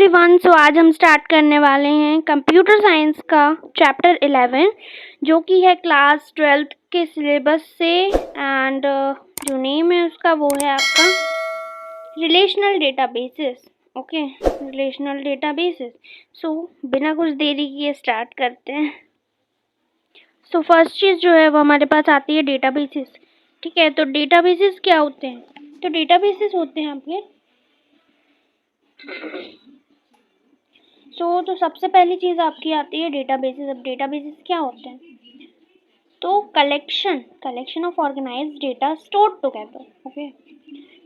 Everyone, सो आज हम start करने वाले हैं कंप्यूटर साइंस का चैप्टर 11 जो कि है क्लास 12th के सिलेबस से। एंड जो नेम है उसका वो है आपका relational databases. Okay, relational databases. So बिना कुछ देरी किए स्टार्ट करते हैं। सो फर्स्ट चीज़ जो है वो हमारे पास आती है डेटाबेसेस। ठीक है, तो डेटाबेसेस क्या होते हैं? तो डेटाबेसेस होते हैं आपके तो सबसे पहली चीज़ आपकी आती है डेटाबेसेस। अब डेटाबेसेस क्या होते हैं? तो collection of organised data stored together. Okay,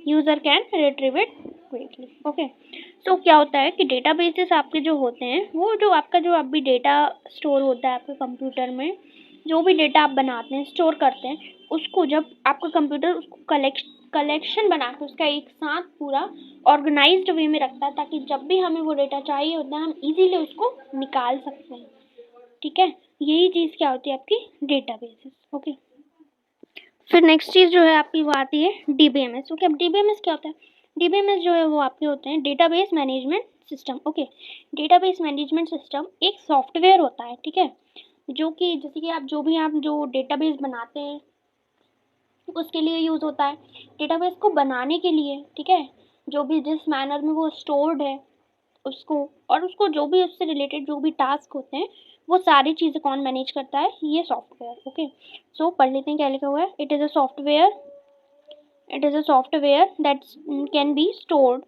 user can retrieve it quickly. Okay, so क्या होता है कि डेटाबेसेस आपके जो होते हैं वो जो आपका जो अभी डेटा स्टोर होता है आपके कंप्यूटर में, जो भी डेटा आप बनाते हैं स्टोर करते हैं, उसको जब आपका कंप्यूटर उसको कलेक्शन बना के उसका एक साथ पूरा ऑर्गेनाइज्ड वे में रखता है, ताकि जब भी हमें वो डेटा चाहिए होता है हम इजीली उसको निकाल सकते हैं। ठीक है, यही चीज़ क्या होती है आपकी डेटाबेसेस। ओके, फिर नेक्स्ट चीज़ जो है आपकी वो आती है डीबीएमएस। ओके, अब डीबीएमएस क्या होता है? डीबीएमएस जो है वो आपके होते हैं database management system. Okay, database management system एक सॉफ्टवेयर होता है, ठीक है, जो कि जैसे कि आप जो डेटाबेस बनाते हैं उसके लिए यूज़ होता है। डेटाबेस को बनाने के लिए, ठीक है, जो भी जिस मैनर में वो स्टोर्ड है उसको, और उसको जो भी उससे रिलेटेड जो भी टास्क होते हैं वो सारी चीज़ें कौन मैनेज करता है? ये सॉफ्टवेयर। ओके, सो पढ़ लेते हैं क्या लिखा हुआ है। It is a software that can be stored,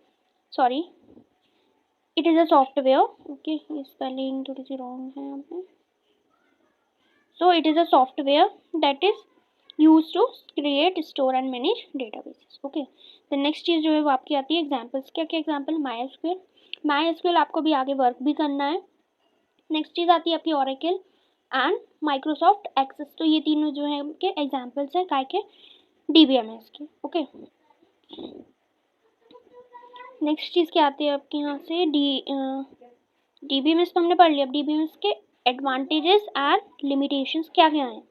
sorry, it is a software, okay, ये स्पेलिंग थोड़ी सी रॉन्ग है यहाँ पे। So it is a software that is used to create, store and manage databases. Okay, the next चीज़ जो है वो आपकी आती है एग्जाम्पल्स। क्या क्या एग्जाम्पल? MySQL आपको भी आगे वर्क भी करना है। नेक्स्ट चीज़ आती है आपकी Oracle एंड माइक्रोसॉफ्ट एक्सेस। तो ये तीनों जो है के एग्जाम्पल्स हैं काय के? डीबीएमएस के। ओके, नेक्स्ट चीज़ क्या आती है आपके यहाँ से? डीबीएमएस तो हमने पढ़ लिया। अब डीबीएमएस के एडवांटेजेस एंड लिमिटेशंस क्या क्या हैं?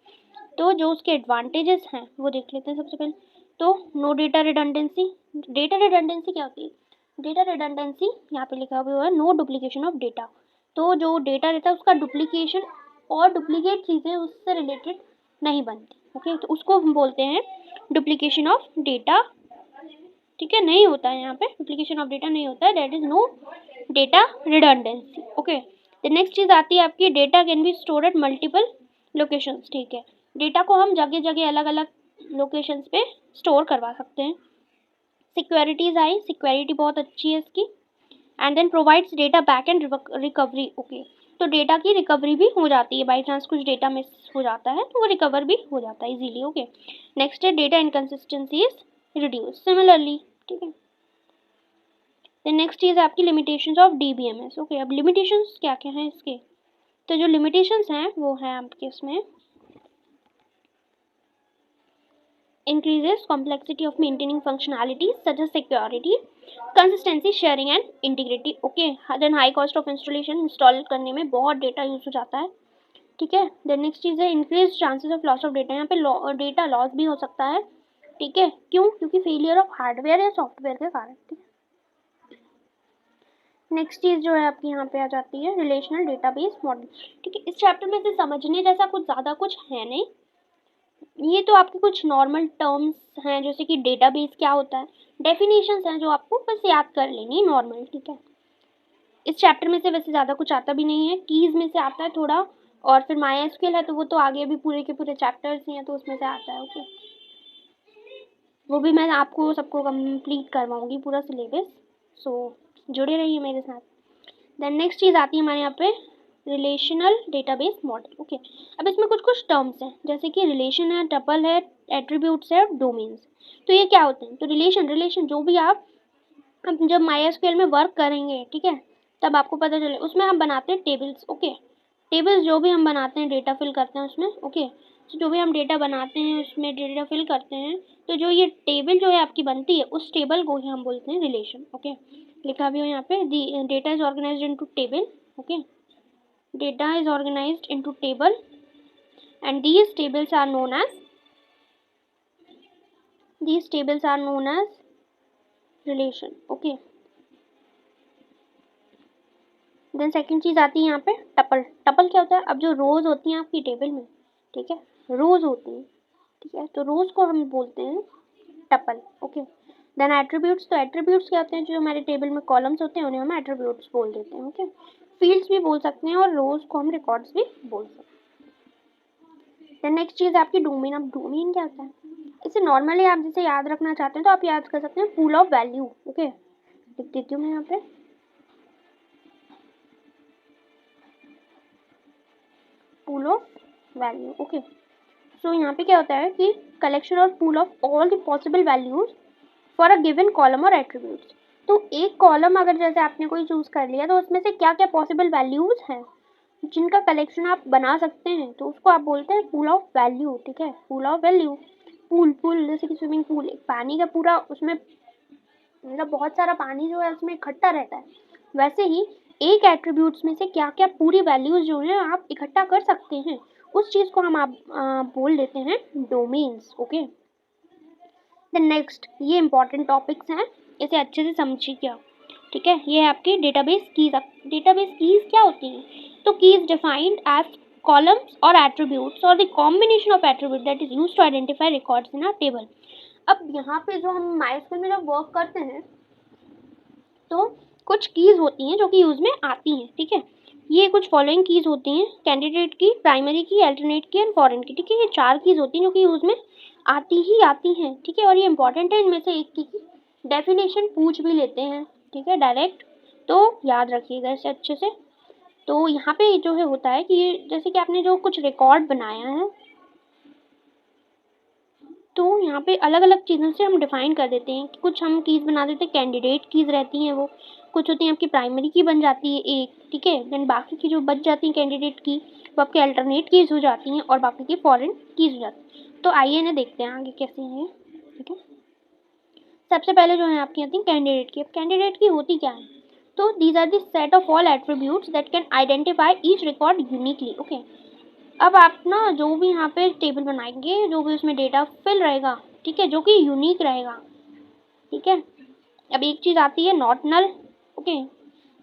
तो जो उसके एडवांटेजेस हैं वो देख लेते हैं सबसे पहले। तो no data redundancy. Data redundancy क्या होती है? डेटा रिडंडेंसी यहाँ पे लिखा हुआ है नो डुप्लीकेशन ऑफ डेटा। तो जो डेटा रहता है उसका डुप्लीकेशन और डुप्लीकेट चीज़ें उससे रिलेटेड नहीं बनती। ओके, तो उसको हम बोलते हैं डुप्लीकेशन ऑफ डेटा। ठीक है, नहीं होता है यहाँ पे डुप्लीकेशन ऑफ डेटा, नहीं होता है, that is no data redundancy. Okay, the next चीज़ आती है आपकी data can be store at multiple locations. ठीक है, डेटा को हम जगह जगह अलग अलग लोकेशंस पे स्टोर करवा सकते हैं। सिक्योरिटीज आई, सिक्योरिटी बहुत अच्छी है इसकी। And then provides data back and recovery. Okay, तो डेटा की रिकवरी भी हो जाती है, बाई चांस कुछ डेटा मिस हो जाता है तो वो रिकवर भी हो जाता है इजीली। ओके, नेक्स्ट है data inconsistency is reduce similarly. ठीक है, देन नेक्स्ट चीज़ है आपकी लिमिटेशंस ऑफ डीबीएमएस। ओके, अब लिमिटेशंस क्या क्या हैं इसके? तो जो लिमिटेशंस हैं वो हैं आपके इसमें increases complexity of maintaining functionalities such as security, consistency, sharing and integrity. Okay, then high cost of installation, install करने में बहुत डेटा यूज हो जाता है। ठीक है, देन नेक्स्ट चीज़ है increase chances of loss of data. यहाँ पे डेटा लॉस भी हो सकता है। ठीक है, क्यों? क्योंकि फेलियर ऑफ हार्डवेयर या सॉफ्टवेयर के कारण। ठीक है, नेक्स्ट चीज़ जो है आपकी यहाँ पे आ जाती है रिलेशनल डेटाबेस मॉडल। ठीक है, इस चैप्टर में से समझने जैसा कुछ ज़्यादा कुछ है नहीं, ये तो आपके कुछ नॉर्मल टर्म्स हैं जैसे कि डेटाबेस क्या होता है, डेफिनेशंस हैं जो आपको बस याद कर लेनी है नॉर्मल। ठीक है, इस चैप्टर में से वैसे ज़्यादा कुछ आता भी नहीं है, कीज़ में से आता है थोड़ा, और फिर MySQL है तो वो तो आगे भी पूरे के पूरे चैप्टर्स ही हैं तो उसमें से आता है। ओके, वो भी मैं आपको सबको कंप्लीट करवाऊँगी पूरा सिलेबस, सो जुड़े रहिए मेरे साथ। देन नेक्स्ट चीज़ आती है हमारे यहाँ पे रिलेशनल डेटाबेस मॉडल। ओके, अब इसमें कुछ कुछ टर्म्स हैं जैसे कि रिलेशन है, टपल है, एट्रीब्यूट्स है, डोमेन्स। तो ये क्या होते हैं? तो रिलेशन जो भी आप जब MySQL में वर्क करेंगे, ठीक है, तब आपको पता चले उसमें हम बनाते हैं टेबल्स। ओके, टेबल्स जो भी हम बनाते हैं डेटा फिल करते हैं उसमें। ओके, तो जो भी हम डेटा बनाते हैं उसमें डेटा फिल करते हैं, तो जो ये टेबल जो है आपकी बनती है उस टेबल को ही हम बोलते हैं रिलेशन। ओके, लिखा भी हो यहाँ पे data is organised into table. Okay, data is organized into table and these tables are known as relation. Okay, then second चीज़ आती है यहाँ पे टपल। टपल क्या होता है? अब जो रोज़ होती हैं आपकी टेबल में, ठीक है, रोज़ होती हैं, ठीक है, तो रोज़ को हम बोलते हैं टपल। Okay, then attributes. तो एट्रीब्यूट्स क्या होते हैं? जो हमारे टेबल में कॉलम्स होते हैं उन्हें हम एट्रीब्यूट्स बोल देते हैं। ओके, फील्ड्स भी बोल सकते हैं और रोज़ को हम रिकॉर्ड्स भी बोल सकते हैं। देन नेक्स्ट चीज़ है आपकी डोमेन। अब डोमेन क्या होता है? इसे नॉर्मली आप जिसे याद रखना चाहते हैं तो आप याद कर सकते हैं पूल ऑफ वैल्यू। ओके, लिख देती हूँ मैं यहाँ पे पूल ऑफ वैल्यू। ओके, सो यहाँ पे क्या होता है कि कलेक्शन और pool of all the possible values for a given column और एट्रीब्यूट्स। तो एक कॉलम अगर जैसे आपने कोई चूज कर लिया तो उसमें से क्या क्या पॉसिबल वैल्यूज हैं जिनका कलेक्शन आप बना सकते हैं, तो उसको आप बोलते हैं पूल ऑफ वैल्यू। ठीक है, pool of value. Pool pool जैसे कि स्विमिंग पूल, एक पानी का पूरा उसमें मतलब बहुत सारा पानी जो है उसमें इकट्ठा रहता है, वैसे ही एक एट्रीब्यूट्स में से क्या क्या पूरी वैल्यूज जो हैं आप इकट्ठा कर सकते हैं, उस चीज़ को हम आप बोल देते हैं डोमेन्स। ओके, द नेक्स्ट, ये इंपॉर्टेंट टॉपिक्स हैं, इसे अच्छे से समझिए आप। ठीक है, ये है आपकी डेटाबेस कीज। डेटाबेस कीज क्या होती हैं? तो कीज डिफाइंड एज कॉलम्स और एट्रीब्यूट्स और the combination of attribute that is used to identify records in a table. अब यहाँ पे जो हम माइस्क्यूएल में जब वर्क करते हैं तो कुछ कीज होती हैं जो कि यूज में आती हैं। ठीक है, ये कुछ फॉलोइंग कीज होती हैं, कैंडिडेट की, प्राइमरी की, अल्टरनेट की एंड फॉरेन की। ठीक है, ये 4 कीज होती हैं जो कि यूज में आती ही आती हैं। ठीक है, और ये इंपॉर्टेंट है, इनमें से एक की डेफिनेशन पूछ भी लेते हैं। ठीक है, डायरेक्ट, तो याद रखिएगा इसे अच्छे से। तो यहाँ पे जो है होता है कि ये जैसे कि आपने जो कुछ रिकॉर्ड बनाया है तो यहाँ पे अलग अलग चीज़ों से हम डिफाइन कर देते हैं कि कुछ हम कीज़ बना देते हैं, कैंडिडेट कीज़ रहती हैं वो, कुछ होती हैं आपकी प्राइमरी की बन जाती है एक। ठीक है, देन बाकी की जो बच जाती हैं कैंडिडेट की वो आपके अल्टरनेट कीज़ हो जाती हैं और बाकी की फॉरेन कीज़ हो जाती हैं। तो आइए इन्हें देखते हैं आगे कैसे हैं। ठीक है, सबसे पहले जो है आपकी आती है कैंडिडेट की। अब कैंडिडेट की होती क्या है? तो these are the set of all attributes that can identify each record uniquely. Okay, अब आप ना जो भी यहाँ पे टेबल बनाएंगे, जो भी उसमें डेटा फिल रहेगा, ठीक है, जो कि यूनिक रहेगा। ठीक है, अब एक चीज़ आती है नॉट नल। ओके,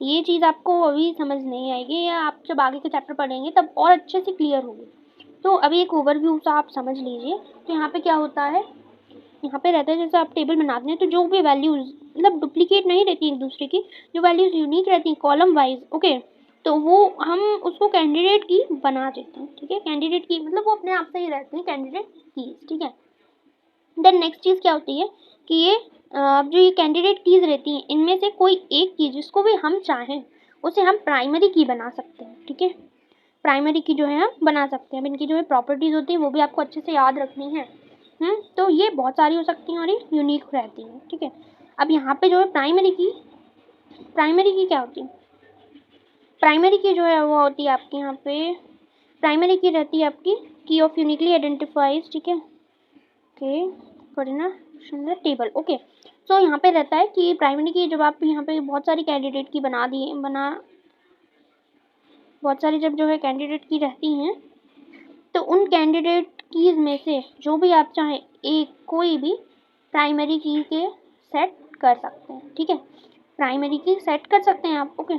ये चीज़ आपको अभी समझ नहीं आएगी, या आप जब आगे के चैप्टर पढ़ेंगे तब और अच्छे से क्लियर होगी। तो अभी एक ओवरव्यू सा आप समझ लीजिए। तो यहाँ पे क्या होता है, यहाँ पे रहता है जैसे आप टेबल बनाते हैं तो जो भी वैल्यूज मतलब डुप्लीकेट नहीं रहती एक दूसरे की, जो वैल्यूज यूनिक रहती हैं कॉलम वाइज। ओके, तो वो हम उसको कैंडिडेट की बना देते हैं। ठीक है, कैंडिडेट की मतलब वो अपने आप से ही रहते हैं कैंडिडेट कीज। ठीक है, देन नेक्स्ट चीज़ क्या होती है कि ये अब जो ये कैंडिडेट कीज रहती हैं इनमें से कोई एक की जिसको भी हम चाहें उसे हम प्राइमरी की बना सकते हैं। ठीक है, प्राइमरी की जो है हम बना सकते हैं। अब इनकी जो है प्रॉपर्टीज़ होती है वो भी आपको अच्छे से याद रखनी है। तो ये बहुत सारी हो सकती हैं और ये यूनिक रहती हैं। ठीक है, अब यहाँ पे जो है प्राइमरी की क्या होती है? प्राइमरी की जो है वो होती है आपकी यहाँ पे प्राइमरी की रहती है आपकी की ऑफ यूनिकली आइडेंटिफाइज। ठीक है, ओके, कोऑर्डिनेशन टेबल। ओके, सो यहाँ पे रहता है कि प्राइमरी की जब आप यहाँ पे बहुत सारी कैंडिडेट की बहुत सारी जब जो है कैंडिडेट की रहती हैं तो उन कैंडिडेट कीज में से जो भी आप चाहें एक कोई भी प्राइमरी की के सेट कर सकते हैं। ठीक है, प्राइमरी की सेट कर सकते हैं आप। ओके,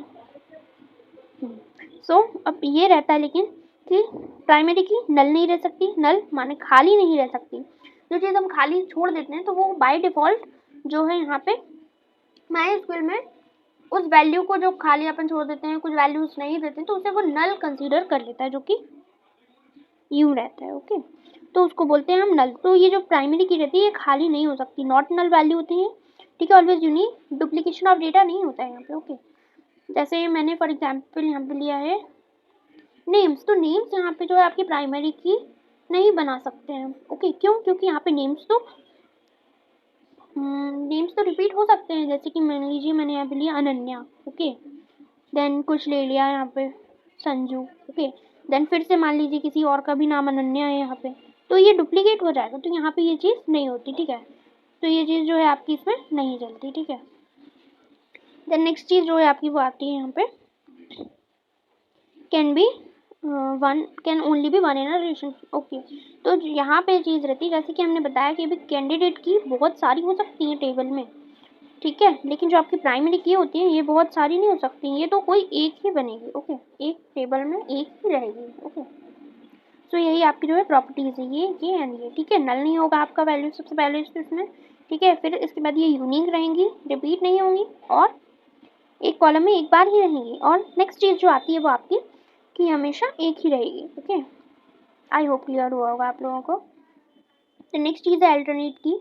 सो अब ये रहता है लेकिन कि प्राइमरी की नल नहीं रह सकती। नल माने खाली नहीं रह सकती। जो चीज़ हम खाली छोड़ देते हैं तो वो बाय डिफ़ॉल्ट जो है यहाँ पे माइस्क्यूएल में उस वैल्यू को जो खाली अपन छोड़ देते हैं, कुछ वैल्यूज नहीं देते हैं, तो उसे वो नल कंसीडर कर लेता है जो कि यूँ रहता है। ओके, तो उसको बोलते हैं हम नल। तो ये जो प्राइमरी की रहती है ये खाली नहीं हो सकती, नॉट नल वैल्यू होती है। ठीक है, always unique, duplication of data नहीं होता है यहाँ पे। ओके, जैसे मैंने फॉर एग्जाम्पल यहाँ पे लिया है नेम्स। तो नेम्स यहाँ पे जो है आपकी प्राइमरी की नहीं बना सकते हैं। ओके, क्यों? क्योंकि यहाँ पे नेम्स तो रिपीट हो सकते हैं। जैसे कि मान लीजिए मैंने यहाँ पे लिया अनन्या। ओके, देन कुछ ले लिया यहाँ पे संजू। ओके, देन फिर से मान लीजिए किसी और का भी नाम अनन्या है यहाँ पे, तो ये डुप्लीकेट हो जाएगा। तो यहाँ पे ये चीज़ नहीं होती। ठीक है, तो ये चीज़ जो है आपकी इसमें नहीं चलती। ठीक है, देन नेक्स्ट चीज़ जो है आपकी वो आती है यहाँ पे can only be one in a relation. Okay, तो यहाँ पे चीज़ रहती है जैसे कि हमने बताया कि अभी कैंडिडेट की बहुत सारी हो सकती हैं टेबल में। ठीक है। लेकिन जो आपकी प्राइमरी की होती है ये बहुत सारी नहीं हो सकती, ये तो कोई एक ही बनेगी। ओके, एक टेबल में एक ही रहेगी। ओके, तो यही आपकी जो है प्रॉपर्टीज है, ये एंड ये। ठीक है, नल नहीं होगा आपका वैल्यू सबसे पहले इसमें। ठीक है, फिर इसके बाद ये यूनिक रहेंगी, रिपीट नहीं होंगी, और एक कॉलम में एक बार ही रहेंगी। और नेक्स्ट चीज़ जो आती है वो आपकी कि हमेशा एक ही रहेगी। ओके, आई होप क्लियर हुआ होगा आप लोगों को। तो नेक्स्ट चीज़ है अल्टरनेट की।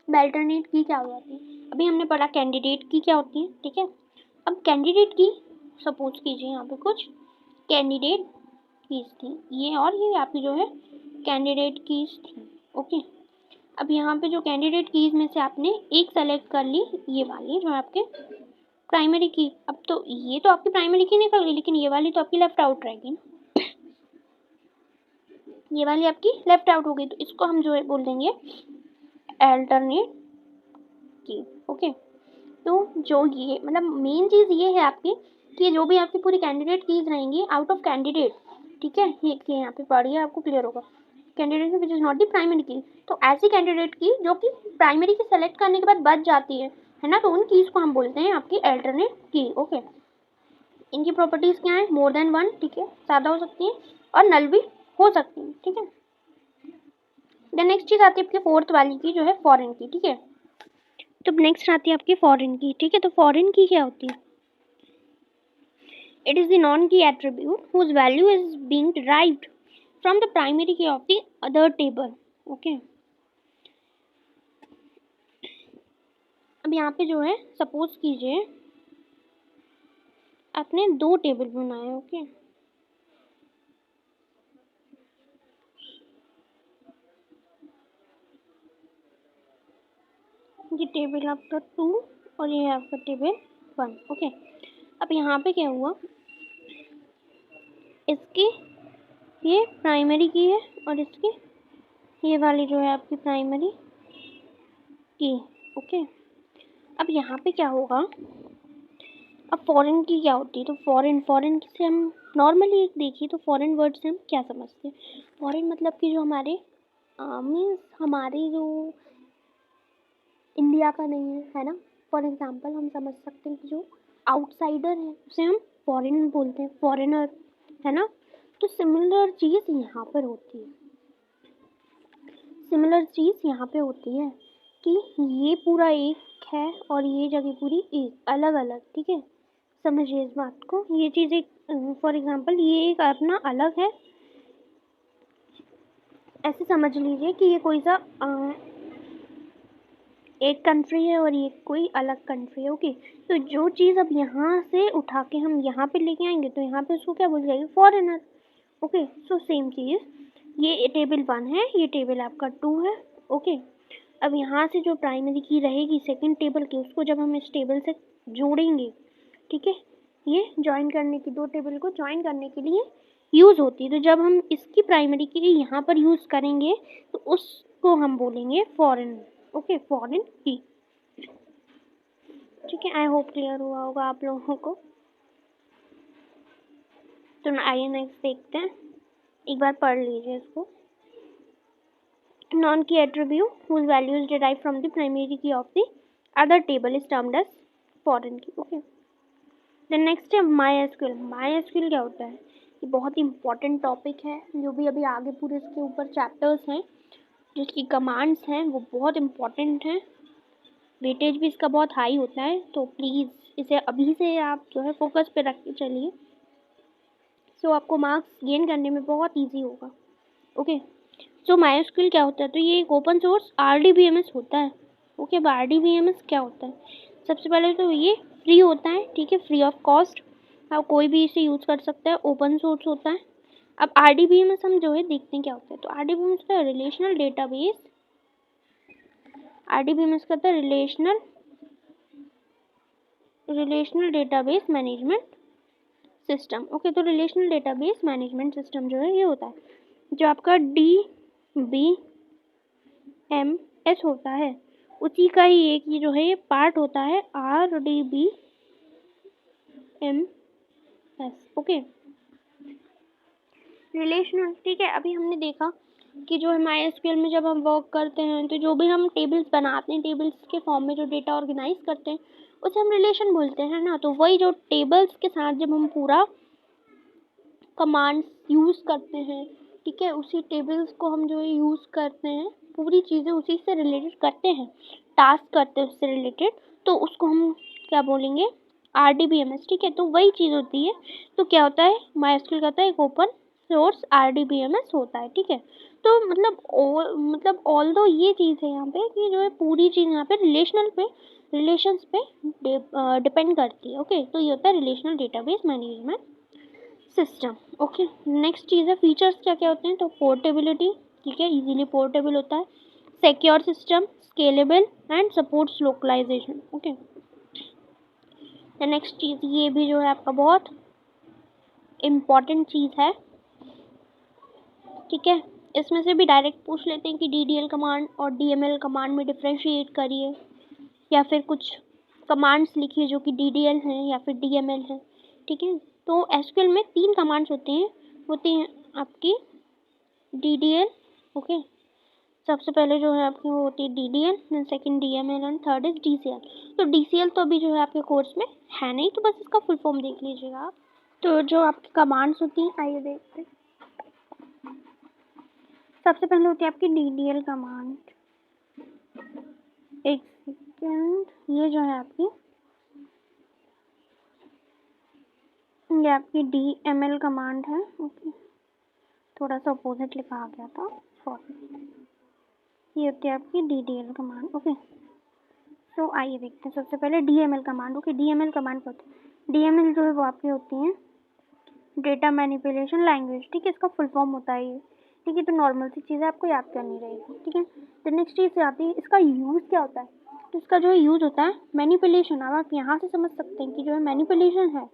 अल्टरनेट की क्या हो जाती है, अभी हमने पढ़ा कैंडिडेट की क्या होती है। ठीक है, अब कैंडिडेट की सपोज कीजिए यहाँ पे कुछ कैंडिडेट कीज थी, ये और ये आपकी जो है कैंडिडेट कीज थी। ओके, अब यहाँ पे जो कैंडिडेट कीज में से आपने एक सेलेक्ट कर ली, ये वाली जो आपके प्राइमरी की। अब तो ये तो आपकी प्राइमरी की निकल गई, लेकिन ये वाली तो आपकी लेफ्ट आउट रहेगी ना, ये वाली आपकी लेफ्ट आउट हो गई, तो इसको हम जो है बोल देंगे अल्टरनेट की। ओके, तो जो ये मतलब मेन चीज़ ये है आपकी कि जो भी आपकी पूरी कैंडिडेट कीज रहेंगी आउट ऑफ कैंडिडेट। ठीक है, ये यहाँ पे पढ़िए आपको क्लियर होगा, candidate which is not the primary की। तो ऐसी कैंडिडेट की जो कि प्राइमरी की सेलेक्ट करने के बाद बच जाती है ना, तो उन कीज को हम बोलते हैं आपकी अल्टरनेट की। ओके, इनकी प्रॉपर्टीज क्या है, मोर देन वन। ठीक है, ज़्यादा हो सकती है और नल भी हो सकती है। ठीक है, देन नेक्स्ट चीज़ आती है आपकी फोर्थ वाली की जो है फॉरेन की। ठीक है, तो नेक्स्ट आती है आपकी फॉरेन की। ठीक है, तो फॉरेन की क्या होती है, it is the non-key attribute whose value is being derived from the primary key of the other table. Okay, अब यहाँ पे जो है सपोज कीजिए आपने दो टेबल बनाए। ओके, ये टेबल आपका 2 और ये है आपका टेबल 1। ओके, अब यहाँ पे क्या हुआ, इसकी ये प्राइमरी की है और इसकी ये वाली जो है आपकी प्राइमरी की। ओके, अब यहाँ पे क्या होगा, अब फॉरेन की क्या होती है, तो फॉरेन से हम नॉर्मली एक देखिए तो फॉरेन वर्ड से हम क्या समझते हैं, फॉरेन मतलब कि जो हमारे मीन्स हमारे जो इंडिया का नहीं है ना। फॉर एग्जांपल हम समझ सकते हैं कि जो आउटसाइडर है उसे हम फॉरेन बोलते हैं, फॉरेनर, है ना। तो सिमिलर चीज़ यहाँ पर होती है, सिमिलर चीज़ यहाँ पे होती है कि ये पूरा एक है और ये जगह पूरी एक अलग अलग। ठीक है, समझिए इस बात को, ये चीज़ एक फॉर एग्जांपल ये एक अपना अलग है, ऐसे समझ लीजिए कि ये कोई सा एक कंट्री है और ये कोई अलग कंट्री है। ओके, तो जो चीज़ अब यहाँ से उठा के हम यहाँ पे लेके आएंगे तो यहाँ पे उसको क्या बोल जाएगी, फॉरेनर। ओके, सो सेम चीज़ ये टेबल 1 है, ये टेबल आपका 2 है। ओके, अब यहाँ से जो प्राइमरी की रहेगी सेकंड टेबल की, उसको जब हम इस टेबल से जोड़ेंगे, ठीक है, ये ज्वाइन करने की, दो टेबल को ज्वाइन करने के लिए यूज़ होती है। तो जब हम इसकी प्राइमरी की यहाँ पर यूज़ करेंगे तो उसको हम बोलेंगे फॉरेन। ओके, फॉरेन की। ठीक है, आई होप क्लियर हुआ होगा आप लोगों को। तो आइए नेक्स्ट देखते हैं, एक बार पढ़ लीजिए इसको। नॉन की attribute whose value is derived from the primary key of the other table is termed as foreign key. Okay, then next है MySQL। MySQL क्या होता है, ये बहुत ही इंपॉर्टेंट टॉपिक है, जो भी अभी आगे पूरे इसके ऊपर चैप्टर्स हैं, जिसकी कमांड्स हैं वो बहुत इंपॉर्टेंट हैं, वेटेज भी इसका बहुत हाई होता है। तो प्लीज़ इसे अभी से आप जो है फोकस पे रख के चलिए, सो आपको मार्क्स गेन करने में बहुत ईजी होगा। ओके, सो MySQL क्या होता है, तो ये एक ओपन सोर्स RDBMS होता है। ओके, अब RDBMS क्या होता है, सबसे पहले तो ये फ्री होता है। ठीक है, फ्री ऑफ कॉस्ट, आप कोई भी इसे यूज़ कर सकता है, ओपन सोर्स होता है। अब RDBMS हम जो है देखते हैं क्या होता है, तो RDBMS का रिलेशनल डेटाबेस, RDBMS का था relational database management system. Okay, तो रिलेशनल डेटाबेस मैनेजमेंट सिस्टम जो है ये होता है, जो आपका DBMS होता है, उसी का ही एक ये जो है ये पार्ट होता है RDBMS। Okay, relational. ठीक है, अभी हमने देखा कि जो है MySQL में जब हम वर्क करते हैं तो जो भी हम टेबल्स बनाते हैं, टेबल्स के फॉर्म में जो डेटा ऑर्गेनाइज करते हैं उसे हम रिलेशन बोलते हैं ना। तो वही जो टेबल्स के साथ जब हम पूरा कमांड्स यूज़ करते हैं, ठीक है, उसी टेबल्स को हम जो यूज़ करते हैं, पूरी चीज़ें उसी से रिलेटेड करते हैं, टास्क करते हैं उससे रिलेटेड, तो उसको हम क्या बोलेंगे, RDBMS, ठीक है। तो वही चीज़ होती है। तो क्या होता है, MySQL का होता है एक ओपन सोर्स RDBMS होता है, ठीक है। तो मतलब ऑल्दो ये चीज़ है यहाँ पे कि जो है पूरी चीज़ यहाँ पे रिलेशंस पे डिपेंड करती है। ओके, तो ये होता है relational database management system. Okay, next चीज़ है फीचर्स क्या क्या होते हैं। तो पोर्टेबिलिटी, ठीक है, इजीली पोर्टेबल होता है। Secure system, scalable and supports localisation. Okay, next चीज़ ये भी जो है आपका बहुत इम्पॉर्टेंट चीज़ है, ठीक है। इसमें से भी डायरेक्ट पूछ लेते हैं कि DDL कमांड और DML कमांड में डिफ्रेंशिएट करिए, या फिर कुछ कमांड्स लिखिए जो कि DDL हैं या फिर DML हैं, ठीक है। तो SQL में 3 कमांड्स होती हैं आपकी DDL। ओके, सबसे पहले जो है आपकी वो होती है DDL, then second DML and third is DCL। तो DCL तो अभी जो है आपके कोर्स में है नहीं, तो बस इसका फुल फॉर्म देख लीजिएगा आप। तो जो आपकी कमांड्स होती हैं, आइए देखते हैं। सबसे पहले होती है आपकी DDL कमांड। एक सेकेंड, ये जो है आपकी, ये आपकी DML कमांड है। ओके, थोड़ा सा अपोजिट लिखा आ गया था, सॉरी। ये होती है आपकी DDL कमांड। ओके, तो आइए देखते हैं सबसे पहले DML command. Okay, DML command क्या होती है, DML जो है वो आपकी होती है डेटा मैनिपुलेशन लैंग्वेज, ठीक है। इसका फुल फॉर्म होता है ये, ठीक है। तो नॉर्मल सी चीज़ है, आपको याद करनी रहेगी, ठीक है। तो नेक्स्ट चीज़ से आती है इसका यूज़ क्या होता है। तो इसका जो है यूज़ होता है मैनिपुलेशन। अब आप यहाँ से समझ सकते हैं कि जो है मैनिपुलेशन है,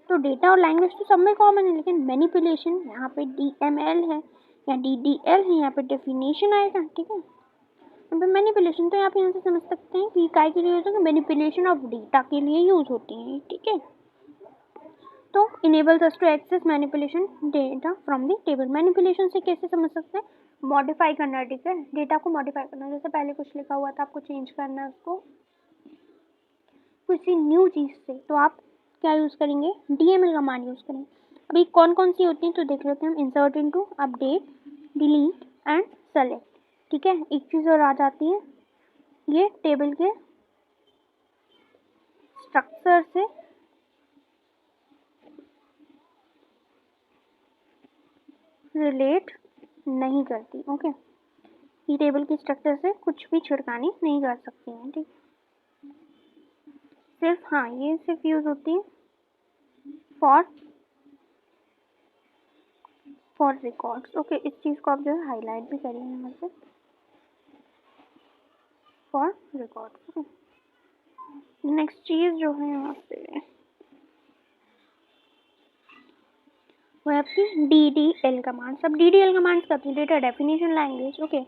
तो डेटा और लैंग्वेज तो सब में कॉमन है, लेकिन मैनिपुलेशन यहाँ पे DML है या DDL है, यहाँ पे डेफिनेशन आएगा, ठीक है। यहाँ पे मैनिपुलेशन, तो आप यहाँ से समझ सकते हैं कि काय के लिए यूज़ होगा, मैनिपुलेशन ऑफ डेटा के लिए यूज़ होती है, ठीक है। तो enables us to access manipulation data from the table. Manipulation से कैसे समझ सकते हैं, मॉडिफाई करना, ठीक है, डेटा को मॉडिफाई करना। जैसे पहले कुछ लिखा हुआ था, आपको चेंज करना है उसको किसी न्यू चीज़ से, तो आप क्या यूज़ करेंगे, DML कमांड यूज़ करेंगे। अभी कौन कौन सी होती हैं तो देख लेते हैं हम। Insert into, update, delete and select, ठीक है। एक चीज़ और आ जाती है, ये टेबल के स्ट्रक्चर से रिलेट नहीं करती। ओके, ये टेबल के स्ट्रक्चर से कुछ भी छिड़कानी नहीं कर सकती हैं, ठीक। सिर्फ हाँ, ये सिर्फ यूज़ होती है फॉर रिकॉर्ड्स। ओके, इस चीज़ को आप जो है हाईलाइट भी करिए यहाँ से, फॉर रिकॉर्ड्स। ओके, नेक्स्ट चीज़ जो है यहाँ पे वो है आपकी DDL कमांड। सब DDL कमांड्स करती है data definition language. Okay,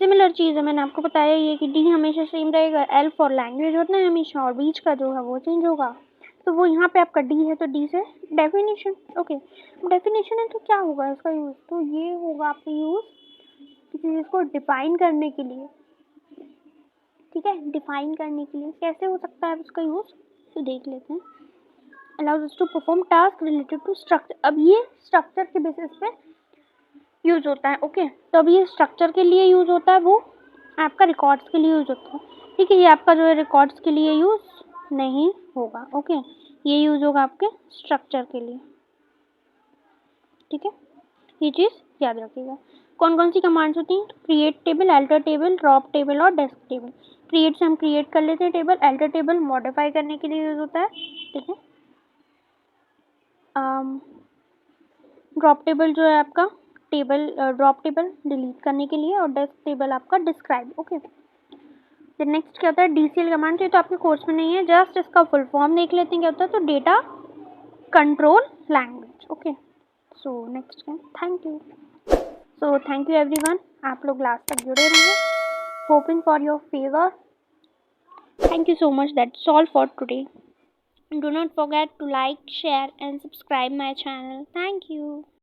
similar चीज़ है, मैंने आपको बताया ये कि D हमेशा सेम रहेगा, L फॉर लैंग्वेज होता है हमेशा, और बीच का जो है वो चेंज होगा। तो वो यहाँ पे आपका D है, तो D से डेफिनेशन। ओके, डेफिनेशन है तो क्या होगा इसका यूज़, तो ये होगा आपका यूज़ किसी चीज़ को डिफाइन करने के लिए, ठीक है। डिफाइन करने के लिए कैसे हो सकता है उसका यूज़, तो देख लेते हैं। Allows us to perform task related to structure. अब ये स्ट्रक्चर के बेसिस पे यूज़ होता है। ओके, तो अब ये स्ट्रक्चर के लिए यूज़ होता है, वो आपका रिकॉर्ड्स के लिए यूज़ होता है, ठीक है। ये आपका जो है रिकॉर्ड्स के लिए यूज़ नहीं होगा। ओके, ये यूज़ होगा आपके स्ट्रक्चर के लिए, ठीक है। ये चीज़ याद रखिएगा। कौन कौन सी कमांड्स होती हैं, create table, alter table, drop table और डेस्क टेबल। क्रिएट से हम क्रिएट कर लेते हैं टेबल, अल्टर टेबल मॉडिफाई करने के लिए यूज़ होता है, ठीक है। ड्रॉप टेबल जो है आपका ड्रॉप टेबल डिलीट करने के लिए, और डेस्क टेबल आपका डिस्क्राइब। ओके, फिर नेक्स्ट क्या होता है, DCL कमांड। ये तो आपके कोर्स में नहीं है, जस्ट इसका फुल फॉर्म देख लेते हैं क्या होता है। तो data control language. Okay, so next क्या, thank you. So thank you everyone, आप लोग लास्ट तक जुड़े रहिए, hoping for your favour. Thank you so much. That's all for today. Do not forget to like, share and subscribe my channel. Thank you.